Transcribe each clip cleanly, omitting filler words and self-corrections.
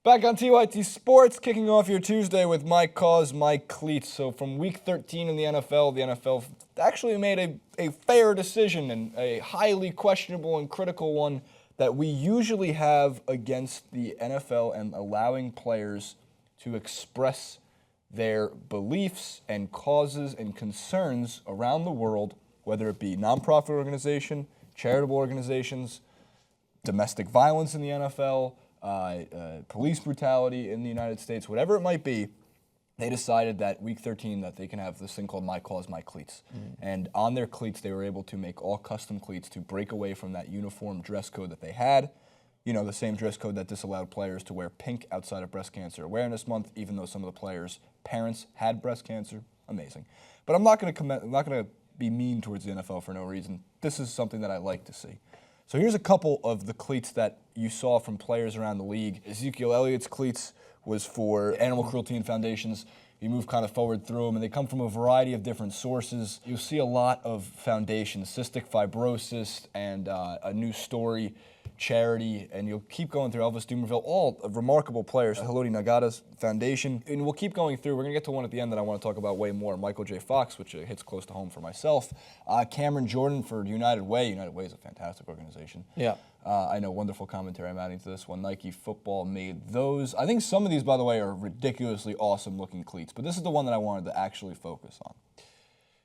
Back on TYT Sports, kicking off your Tuesday with My Cause, My Cleats. So from Week 13 in the NFL actually made a fair decision and a highly questionable and critical one that we usually have against the NFL and allowing players to express their beliefs and causes and concerns around the world, whether it be nonprofit organization, charitable organizations, domestic violence in the NFL, police brutality in the United States, whatever it might be. They decided that Week 13 that they can have this thing called My Cause, My Cleats. And on their cleats, they were able to make all custom cleats to break away from that uniform dress code that they had. You know, the same dress code that disallowed players to wear pink outside of Breast Cancer Awareness Month, even though some of the players' parents had breast cancer. Amazing. But I'm not going to be mean towards the NFL for no reason. This is something that I like to see. So here's a couple of the cleats that you saw from players around the league. Ezekiel Elliott's cleats was for animal cruelty and foundations. You move kind of forward through them, and they come from a variety of different sources. You'll see a lot of foundations, cystic fibrosis and a new story charity, and you'll keep going through Elvis Dumerville, all remarkable players. Haloti Nagata's foundation, and we'll keep going through. We're going to get to one at the end that I want to talk about way more. Michael J. Fox, which hits close to home for myself. Cameron Jordan for United Way. United Way is a fantastic organization. Yeah. I know, wonderful commentary I'm adding to this one. Nike Football made those. I think some of these, by the way, are ridiculously awesome looking cleats, but this is the one that I wanted to actually focus on.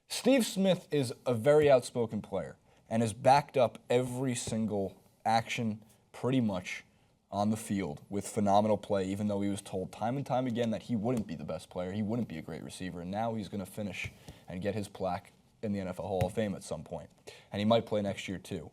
Steve Smith is a very outspoken player and has backed up every single action pretty much on the field with phenomenal play, even though he was told time and time again that he wouldn't be the best player, he wouldn't be a great receiver, and now he's going to finish and get his plaque in the NFL Hall of Fame at some point. And he might play next year too.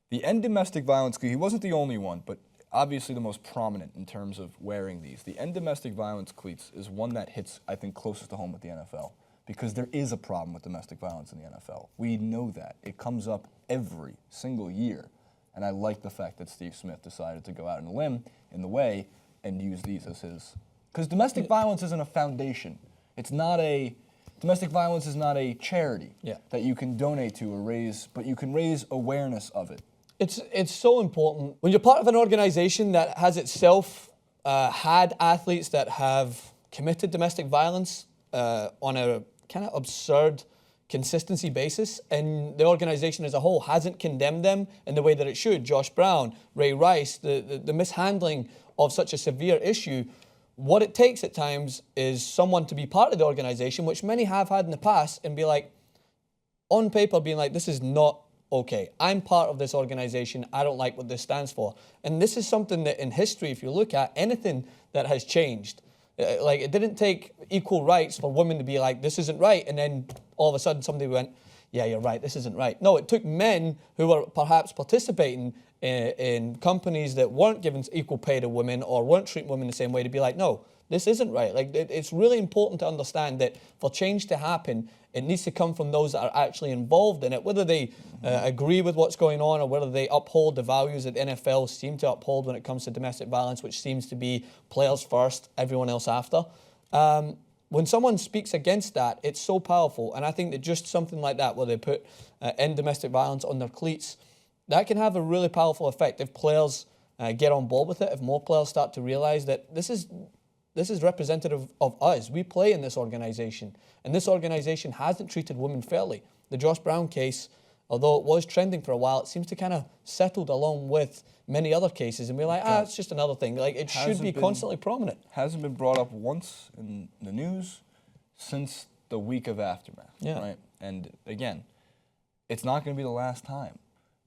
The End Domestic Violence cleat, he wasn't the only one, but obviously the most prominent in terms of wearing these. The End Domestic Violence cleats is one that hits, I think, closest to home with the NFL, because there is a problem with domestic violence in the NFL. We know that. It comes up every single year. And I like the fact that Steve Smith decided to go out on a limb in the way and use these as his. Because domestic violence isn't a foundation. Domestic violence is not a charity that you can donate to or raise, but you can raise awareness of it. It's so important. When you're part of an organization that has itself had athletes that have committed domestic violence on a kind of absurd consistency basis, and the organization as a whole hasn't condemned them in the way that it should. Josh Brown, Ray Rice, the mishandling of such a severe issue. What it takes at times is someone to be part of the organization, which many have had in the past, and be like, on paper, being like, this is not okay. I'm part of this organization. I don't like what this stands for. And this is something that in history, if you look at anything that has changed, like it didn't take equal rights for women to be like, this isn't right. And then all of a sudden somebody went, yeah, you're right, this isn't right. No, it took men who were perhaps participating in companies that weren't giving equal pay to women or weren't treating women the same way to be like, no, this isn't right. Like, it's really important to understand that for change to happen, it needs to come from those that are actually involved in it, whether they agree with what's going on or whether they uphold the values that the NFL seem to uphold when it comes to domestic violence, which seems to be players first, everyone else after. When someone speaks against that, it's so powerful. And I think that just something like that, where they put end domestic violence on their cleats, that can have a really powerful effect if players get on board with it, if more players start to realize that this is representative of us. We play in this organization, and this organization hasn't treated women fairly. The Josh Brown case, although it was trending for a while, it seems to kind of settled along with many other cases, and we're like, it's just another thing. Like, it should be constantly prominent. Hasn't been brought up once in the news since the week of aftermath, right? And again, it's not going to be the last time,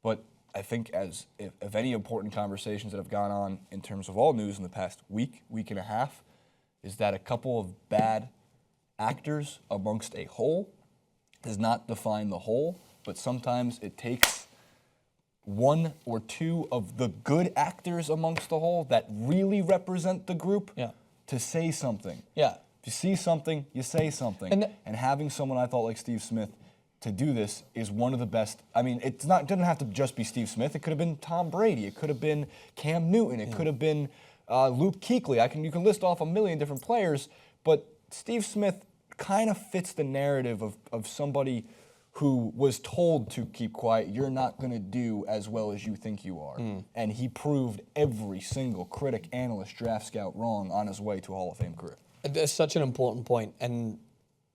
but I think if any important conversations that have gone on in terms of all news in the past week and a half, is that a couple of bad actors amongst a whole does not define the whole, but sometimes it takes one or two of the good actors amongst the whole that really represent the group to say something. Yeah. If you see something, you say something. And having someone I thought like Steve Smith to do this is one of the best. I mean, it doesn't have to just be Steve Smith. It could have been Tom Brady. It could have been Cam Newton. It could have been Luke Kuechly. You can list off a million different players, but Steve Smith kind of fits the narrative of somebody who was told to keep quiet, you're not going to do as well as you think you are. And he proved every single critic, analyst, draft scout wrong on his way to a Hall of Fame career. It's such an important point, and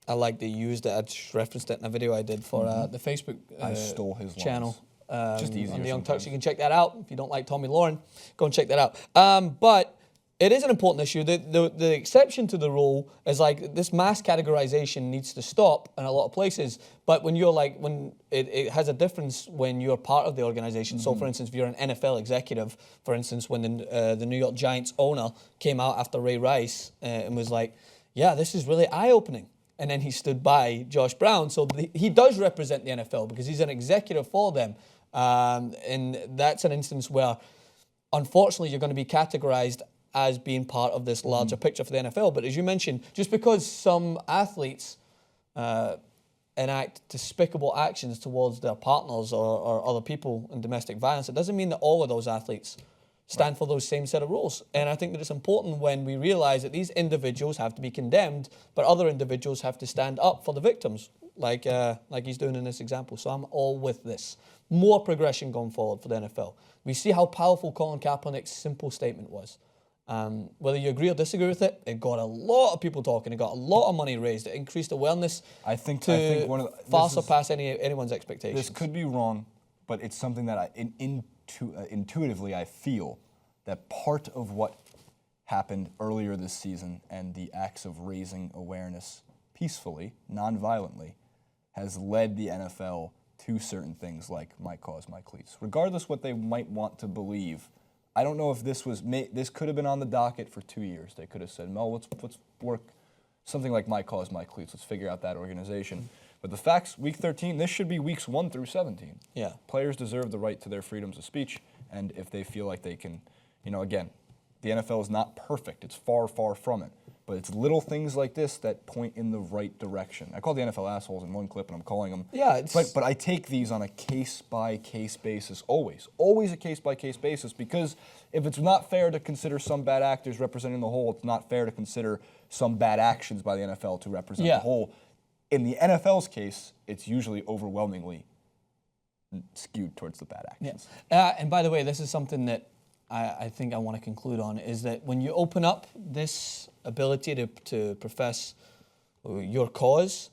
I like that you used it. I just referenced it in a video I did for the Facebook I stole his channel. Just easier on the Young sometimes. Turks. You can check that out. If you don't like Tommy Lauren, go and check that out. But it is an important issue. The exception to the rule is like this mass categorization needs to stop in a lot of places. But when you're like, when it has a difference when you're part of the organization. So for instance, if you're an NFL executive, for instance, when the New York Giants owner came out after Ray Rice and was like, yeah, this is really eye-opening. And then he stood by Josh Brown. So he does represent the NFL because he's an executive for them. And that's an instance where, unfortunately, you're going to be categorized as being part of this larger picture for the NFL. But as you mentioned, just because some athletes enact despicable actions towards their partners or other people in domestic violence, it doesn't mean that all of those athletes stand for those same set of rules. And I think that it's important when we realize that these individuals have to be condemned, but other individuals have to stand up for the victims, like he's doing in this example. So I'm all with this. More progression going forward for the NFL. We see how powerful Colin Kaepernick's simple statement was. Whether you agree or disagree with it, it got a lot of people talking. It got a lot of money raised. It increased awareness. I think one of far surpass anyone's expectations. This could be wrong, but it's something that intuitively I feel that part of what happened earlier this season and the acts of raising awareness peacefully, non-violently, has led the NFL to certain things like my cause, my cleats. Regardless what they might want to believe, I don't know if this could have been on the docket for 2 years. They could have said, "Mel, let's work something like my cause, my cleats. Let's figure out that organization." But the facts, week 13, this should be weeks 1 through 17. Yeah. Players deserve the right to their freedoms of speech, and if they feel like they can, again, the NFL is not perfect. It's far, far from it. But it's little things like this that point in the right direction. I call the NFL assholes in one clip, and I'm calling them. Yeah, But I take these on a case-by-case basis, always a case-by-case basis, because if it's not fair to consider some bad actors representing the whole, it's not fair to consider some bad actions by the NFL to represent the whole. In the NFL's case, it's usually overwhelmingly skewed towards the bad actions. Yeah. And by the way, this is something that I think I want to conclude on, is that when you open up this ability to profess your cause,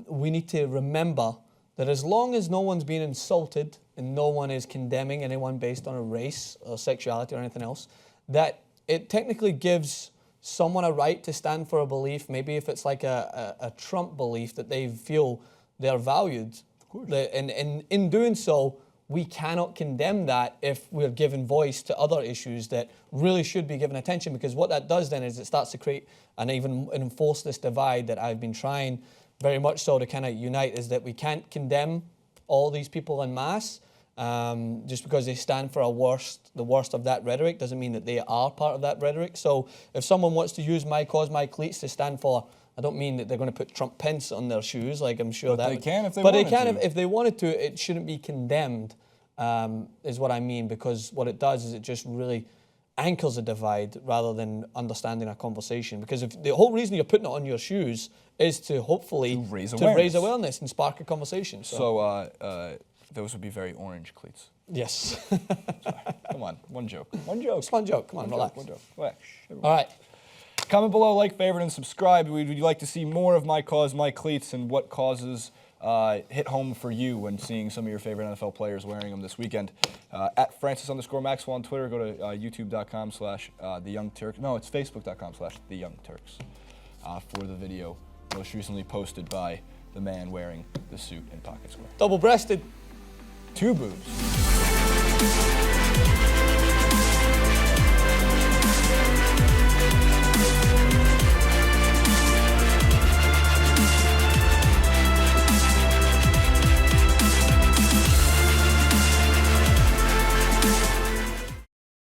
we need to remember that as long as no one's being insulted and no one is condemning anyone based on a race or sexuality or anything else, that it technically gives someone a right to stand for a belief, maybe if it's like a Trump belief that they feel they're valued. Of course. And in doing so, we cannot condemn that if we're giving voice to other issues that really should be given attention, because what that does then is it starts to create and even enforce this divide that I've been trying very much so to kind of unite, is that we can't condemn all these people en masse just because they stand for the worst of that rhetoric doesn't mean that they are part of that rhetoric. So if someone wants to use my cause, my cleats to stand for, I don't mean that they're going to put Trump pence on their shoes, like I'm sure but that they can if they but wanted they can to. if they wanted to. It shouldn't be condemned, is what I mean, because what it does is it just really anchors a divide rather than understanding a conversation. Because if the whole reason you're putting it on your shoes is to hopefully raise raise awareness and spark a conversation. So those would be very orange cleats. Yes. Sorry. Come on, one joke. One joke. It's a fun joke. Come on, relax. One joke. Relax. All right. Comment below, like, favorite, and subscribe. Would you like to see more of my cause, my cleats, and what causes hit home for you when seeing some of your favorite NFL players wearing them this weekend? At Francis_Maxwell on Twitter. Go to youtube.com/theyoungturks. No, it's facebook.com/theyoungturks for the video most recently posted by the man wearing the suit and pocket square. Double-breasted. 2 boos.